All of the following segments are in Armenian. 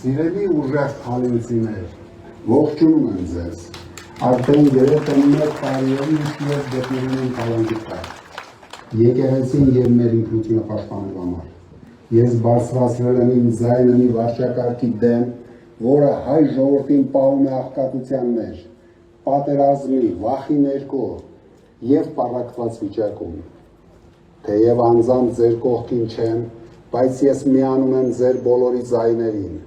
Սիրելի ուժեղ թալինցիներ, ողջունում եմ ձեզ, արդեն երեխը մեկ տարիերից ես գտնվում եմ talenti տակ, եկեղեցին և մեր ինքնությունը պաշտպանելու համար։ Ես բարձրացրել եմ իմ ձայնը մի վարչակարգի դեմ, որը հայ ժողովրդին պահում է աղքատության մեջ, պատերազմի, վախի ներքո և պառակտված վիճակում։ Թեև անձամբ ձեր կողքին չեմ, բայց ես միանում եմ ձեր բոլորի ձայներին։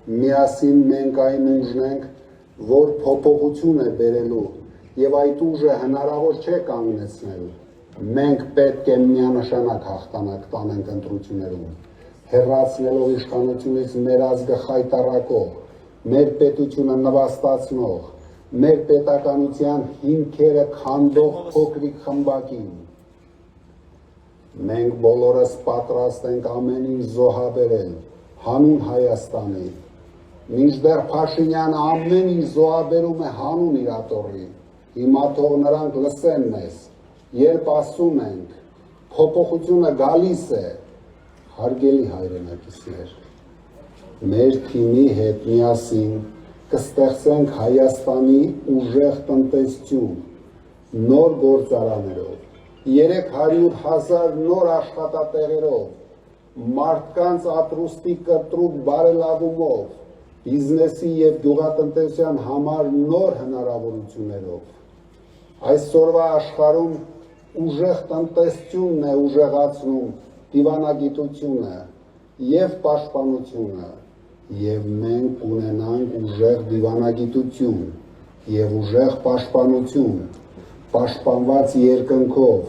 Միասին մենք այն ուժն ենք, որ փոփոխություն է բերելու, և այդ ուժը հնարավոր չէ կանգնեցնելու։ Մենք պետք է միանշանակ հաղթանակ տանենք ընտրություններում, հեռացնելով իշխանությունից մեր ազգը խայտառակող, մեր պետությունը նվաստացնող, մեր պետականության հիմքերը քանդող փոքրիկ խմբակին։ Մենք բոլորս պատրաստ ենք ամեն ինչ զոհաբերել հանուն Հայաստանի, մինչդեռ Փաշինյանը ամեն ինչ զոհաբերում է հանուն իր ատոռի։ Հիմա թող նրանք լսեն մեզ, երբ ասում ենք, փոփոխությունը գալիս է, հարգելի հայրենակիցներ, մեր թիմի հետ միասին կստեղծենք Հայաստանի ուժեղ տնտեսություն, նոր գործարաններով, 300,000 նոր աշխատատեղերով, մարդկանց ապրուստի կտրուկ բարելավումով, բիզնեսի և գյուղատնտեսության համար նոր հնարավորություններով։ Այսօրվա աշխարհում ուժեղ տնտեսությունն է ուժեղացնում դիվանագիտությունը և պաշտպանությունը, և մենք ունենանք ուժեղ դիվանագիտություն և ուժեղ պաշտպանություն, պաշտպանված երկնքով,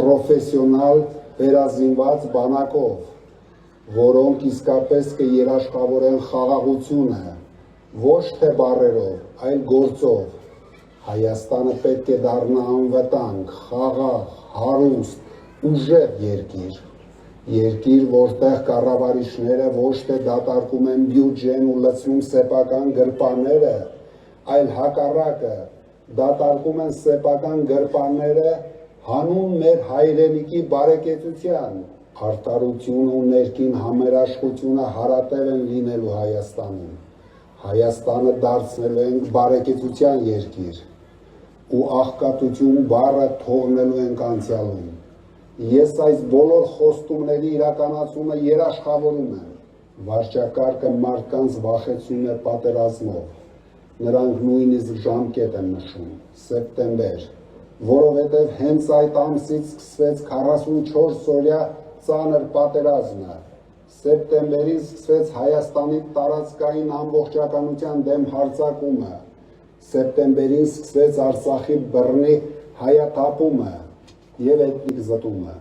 պրոֆեսիոնալ վերազինված բանակով, որոնք իսկապես կերաշխավորեն խաղաղությունը, ոչ թե բառերով, այլ գործով։ Հայաստանը պետք է դառնա անվտանգ, խաղաղ, հարուստ, ուժեղ երկիր, երկիր, որտեղ կառավարիչները ոչ թե դատարկում են բյուջեն ու լցնում սեփական գրպանները, այլ հակառակը, դատարկում են սեփական գրպանները հանուն մեր հայրենիքի բարեկեցության, արդարությունը ու ներքին համերաշխությունը հարատև են լինելու Հայաստանում, Հայաստանը դարձնելու ենք բարեկեցության երկիր ու աղքատություն բառը թողնելու ենք անցյալում։ Ես այս բոլոր խոստումների իրականացումը երաշխավորում եմ, վարչակարգը մարդկանց վախեցնում է պատերազմով, նրանք նույնիսկ ժամկետ են նշում, սեպտեմբեր, որովհետև հենց այդ ամսից սկսվեց 44-օրյա ծանր պատերազմը, սեպտեմբերին սկսվեց Հայաստանի տարածքային ամբողջականության դեմ հարձակումը, սեպտեմբերին սկսվեց Արցախի բռնի հայաթափումը և էթնիկ զտումը,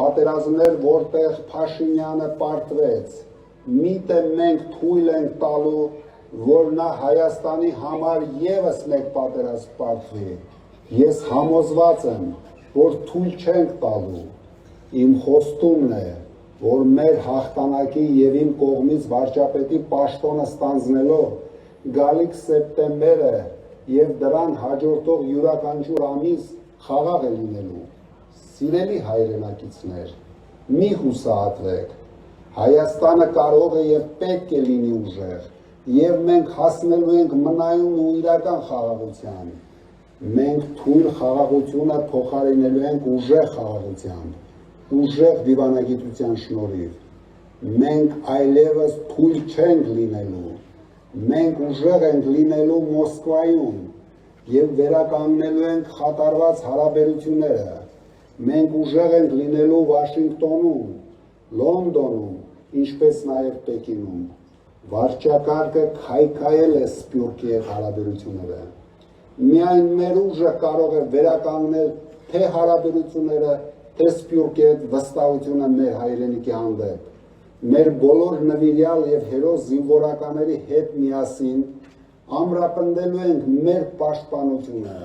պատերազմներ, որտեղ Փաշինյանը պարտվեց, միտը մենք թույլ ենք տալու, որ նա Հայաստանի համար ևս մեկ պատերազմ պարտվի, ես համոզված եմ, որ թույլ չենք տալու, իմ խոստումն է, որ մեր հաղթանակի և իմ կողմից վարչապետի պաշտոնը ստանձնելով գալիք սեպտեմբերը և դրան հաջորդող յուրաքանչյուր ամիս խաղաղ է լինելու։ Սիրելի հայրենակիցներ, մի հուսահատվեք, Հայաստանը կարող է և պետք է լինի ուժեղ, և մենք հասնելու ենք մնայուն ու իրական խաղաղության։ Մենք թույլ խաղաղությունը փոխարինելու ենք ուժեղ խաղաղությամբ, ուժեղ դիվանագիտության շնորհիվ։ Մենք այլևս թույլ չենք լինելու, մենք ուժեղ ենք լինելու Մոսկվայում և վերականգնելու ենք խաթարված հարաբերությունները, մենք ուժեղ ենք լինելու Վաշինգտոնում, Լոնդոնում, ինչպես նաև Պեկինում։ Վարչակարգը քայքայել է Սփյուռքի հետ հարաբերությունները։ Միայն մեր ուժը կարող է վերականգնել թե հարաբերությունները, թե Սփյուռքի հետ վստահությունը մեր հայրենիքի հանդեպ։ Մեր բոլոր նվիրյալ և հերոս զինվորականների հետ միասին ամրապնդելու ենք մեր պաշտպանությունը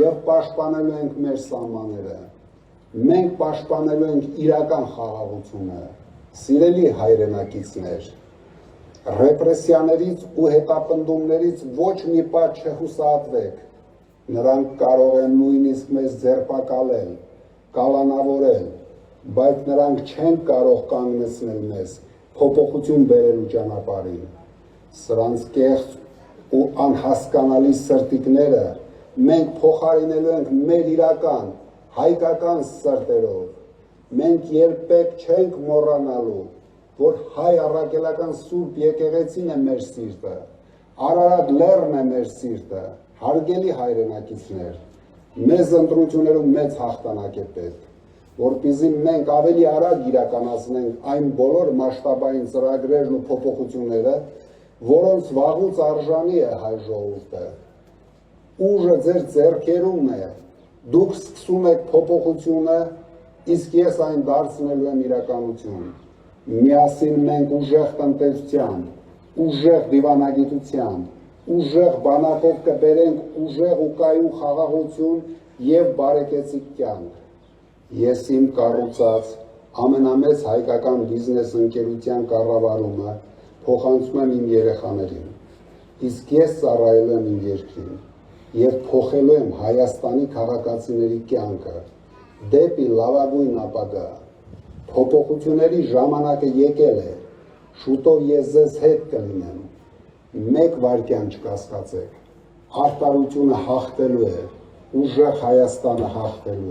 և պաշտպանելու ենք մեր սահմանները։ Մենք պաշտպանելու ենք իրական խաղաղությունը։ Սիրելի հայրենակիցներ, ռեպրեսիաներից ու հետապնդումներից ոչ մի պահ չհուսահատվեք, նրանք կարող են նույնիսկ մեզ ձերբակալել, կալանավորել, բայց նրանք չեն կարող կանգնեցնել մեզ փոփոխություն բերելու ճանապարհին։ Սրանց կեղծ ու անհասկանալի սրտիկները մենք փոխարինելու ենք մեր իրական, հայկական սրտերով։ Մենք երբեք չենք մոռանալու, որ հայ առաքելական Սուրբ եկեղեցին է մեր սիրտը, Արարատ լեռն է մեր սիրտը, հարգելի հայրենակիցներ, մեզ ընտրություններում մեծ հաղթանակ է պետք, որպեսզի մենք ավելի արագ իրականացնենք այն բոլոր մասշտաբային ծրագրերն ու փոփոխությունները, որոնց վաղուց արժանի է հայ ժողովուրդը։ Ուժը ձեր ձեռքերում է, դուք սկսում եք փոփոխությունը, իսկ ես այն դարձնելու եմ իրականություն։ Միասին մենք ուժեղ տնտեսությամբ, ուժեղ դիվանագիտությամբ, ուժեղ բանակով կբերենք ուժեղ ու կայուն խաղաղություն և բարեկեցիկ կյանք։ Ես իմ կառուցած ամենամեծ հայկական բիզնես ընկերության կառավարումը փոխանցում եմ իմ երեխաներին, իսկ ես ծառայելու եմ իմ երկրին և փոխելու եմ Հայաստանի քաղաքացիների կյանքը դեպի լավագույն ապագա։ Փոփոխությունների ժամանակը եկել է, շուտով ես ձեզ հետ կլինեմ, մեկ վայրկյան չկասկածեք, արդարությունը հաղթելու է, ուժեղ Հայաստանը հաղթելու է։